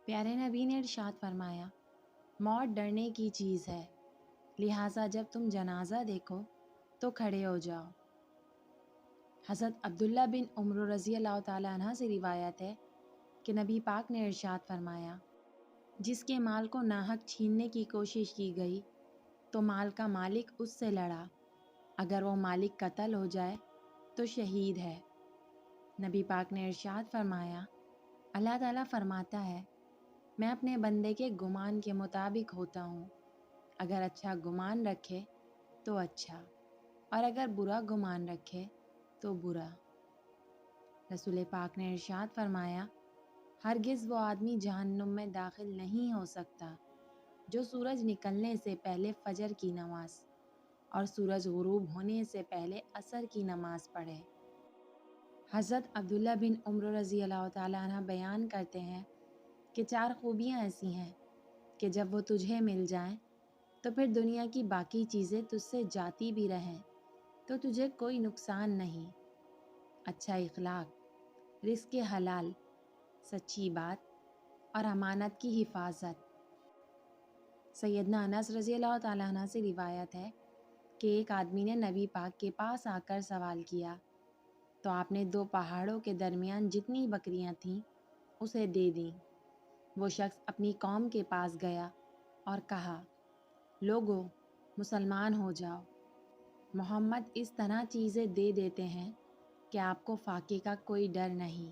پیارے نبی نے ارشاد فرمایا، موت ڈرنے کی چیز ہے، لہٰذا جب تم جنازہ دیکھو تو کھڑے ہو جاؤ۔ حضرت عبداللہ بن عمر رضی اللہ تعالیٰ عنہ سے روایت ہے کہ نبی پاک نے ارشاد فرمایا، جس کے مال کو ناحق چھیننے کی کوشش کی گئی تو مال کا مالک اس سے لڑا، اگر وہ مالک قتل ہو جائے تو شہید ہے۔ نبی پاک نے ارشاد فرمایا، اللہ تعالیٰ فرماتا ہے، میں اپنے بندے کے گمان کے مطابق ہوتا ہوں، اگر اچھا گمان رکھے تو اچھا، اور اگر برا گمان رکھے تو برا۔ رسول پاک نے ارشاد فرمایا، ہرگز وہ آدمی جہنم میں داخل نہیں ہو سکتا جو سورج نکلنے سے پہلے فجر کی نماز اور سورج غروب ہونے سے پہلے عصر کی نماز پڑھے۔ حضرت عبداللہ بن عمر رضی اللہ تعالیٰ عنہ بیان کرتے ہیں کہ 4 خوبیاں ایسی ہیں کہ جب وہ تجھے مل جائیں تو پھر دنیا کی باقی چیزیں تجھ سے جاتی بھی رہیں تو تجھے کوئی نقصان نہیں: اچھا اخلاق، رزق حلال، سچی بات اور امانت کی حفاظت۔ سیدنا انس رضی اللہ تعالیٰ عنہ سے روایت ہے کہ ایک آدمی نے نبی پاک کے پاس آ کر سوال کیا تو آپ نے 2 پہاڑوں کے درمیان جتنی بکریاں تھیں اسے دے دیں۔ وہ شخص اپنی قوم کے پاس گیا اور کہا، لوگو مسلمان ہو جاؤ، محمد اس طرح چیزیں دے دیتے ہیں کہ آپ کو فاقے کا کوئی ڈر نہیں۔